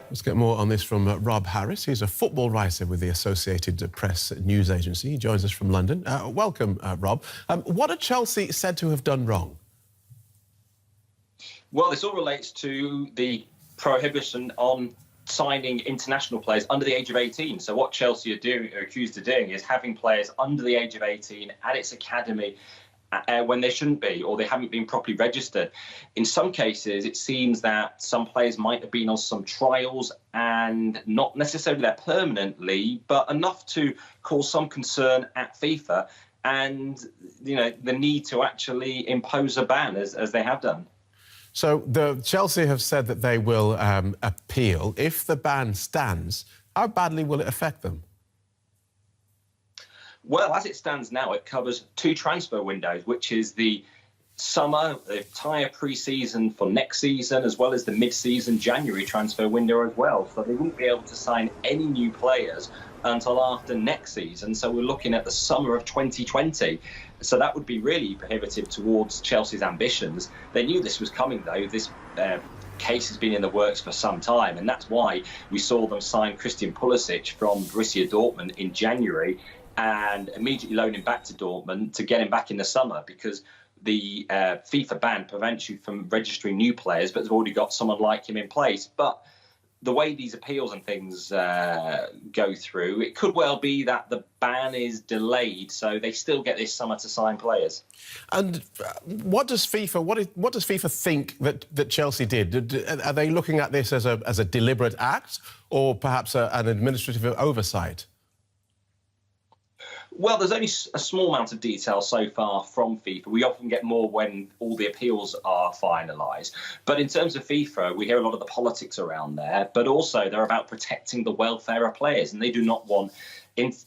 Let's get more on this from Rob Harris. He's a football writer with the Associated Press news agency. He joins us from London. Welcome, Rob. What are Chelsea said to have done wrong? Well, this all relates to the prohibition on signing international players under the age of 18. So what Chelsea are accused of doing is having players under the age of 18 at its academy when they shouldn't be, or they haven't been properly registered. In some cases, it seems that some players might have been on some trials and not necessarily there permanently, but enough to cause some concern at FIFA and, you know, the need to actually impose a ban as they have done. So the Chelsea have said that they will appeal. If the ban stands, how badly will it affect them? Well, as it stands now, it covers two transfer windows, which is the summer, the entire pre-season for next season, as well as the mid-season January transfer window as well. So they won't be able to sign any new players until after next season. So we're looking at the summer of 2020. So that would be really prohibitive towards Chelsea's ambitions. They knew this was coming, though. This case has been in the works for some time, and that's why we saw them sign Christian Pulisic from Borussia Dortmund in January and immediately loan him back to Dortmund to get him back in the summer, because the FIFA ban prevents you from registering new players, but they've already got someone like him in place. But the way these appeals and things go through, it could well be that the ban is delayed, so they still get this summer to sign players. And what does FIFA think that Chelsea did? Are they looking at this as a deliberate act, or perhaps an administrative oversight? Well, there's only a small amount of detail so far from FIFA. We often get more when all the appeals are finalised. But in terms of FIFA, we hear a lot of the politics around there, but also they're about protecting the welfare of players, and they do not want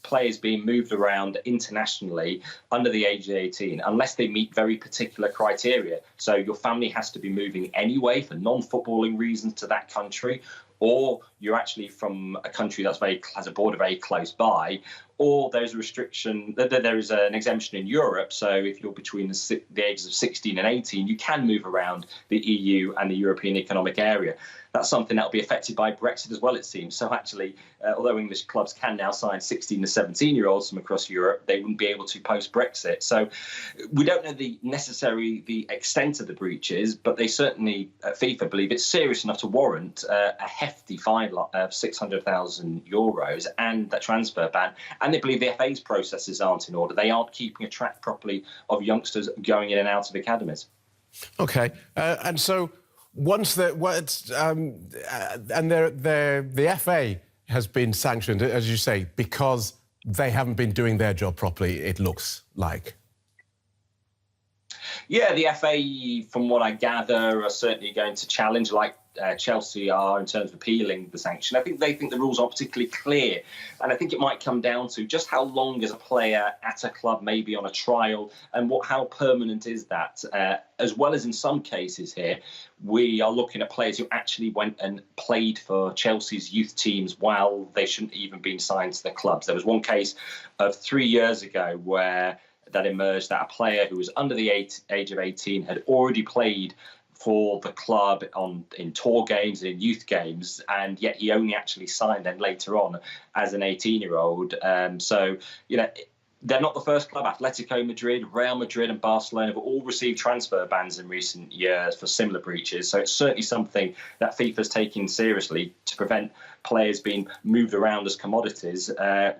players being moved around internationally under the age of 18 unless they meet very particular criteria. So your family has to be moving anyway for non-footballing reasons to that country, or you're actually from a country that's has a border very close by, or there's a restriction, there is an exemption in Europe. So if you're between the ages of 16 and 18, you can move around the EU and the European Economic Area. That's something that will be affected by Brexit as well, it seems. So actually, although English clubs can now sign 16 to 17-year-olds from across Europe, they wouldn't be able to post-Brexit. So we don't know the extent of the breaches, but they certainly, at FIFA, believe it's serious enough to warrant a hefty fine of €600,000 and that transfer ban. And they believe the FA's processes aren't in order. They aren't keeping a track properly of youngsters going in and out of academies. OK. And so once the FA has been sanctioned, as you say, because they haven't been doing their job properly, it looks like. Yeah, the FA, from what I gather, are certainly going to challenge, like Chelsea are, in terms of appealing the sanction. I think they think the rules are particularly clear, and I think it might come down to just how long is a player at a club, maybe on a trial, and how permanent is that, as well as in some cases here, we are looking at players who actually went and played for Chelsea's youth teams while they shouldn't even been signed to the clubs. There was one case of 3 years ago where that emerged that a player who was under the age of 18 had already played for the club in tour games and in youth games, and yet he only actually signed then later on as an 18-year-old. So, you know, they're not the first club. Atletico Madrid, Real Madrid and Barcelona have all received transfer bans in recent years for similar breaches. So it's certainly something that FIFA's taking seriously to prevent players being moved around as commodities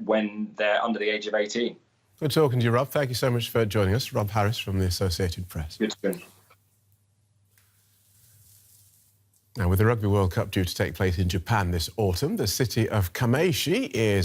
when they're under the age of 18. Good talking to you, Rob. Thank you so much for joining us. Rob Harris from the Associated Press. Good. Now, with the Rugby World Cup due to take place in Japan this autumn, the city of Kamaishi is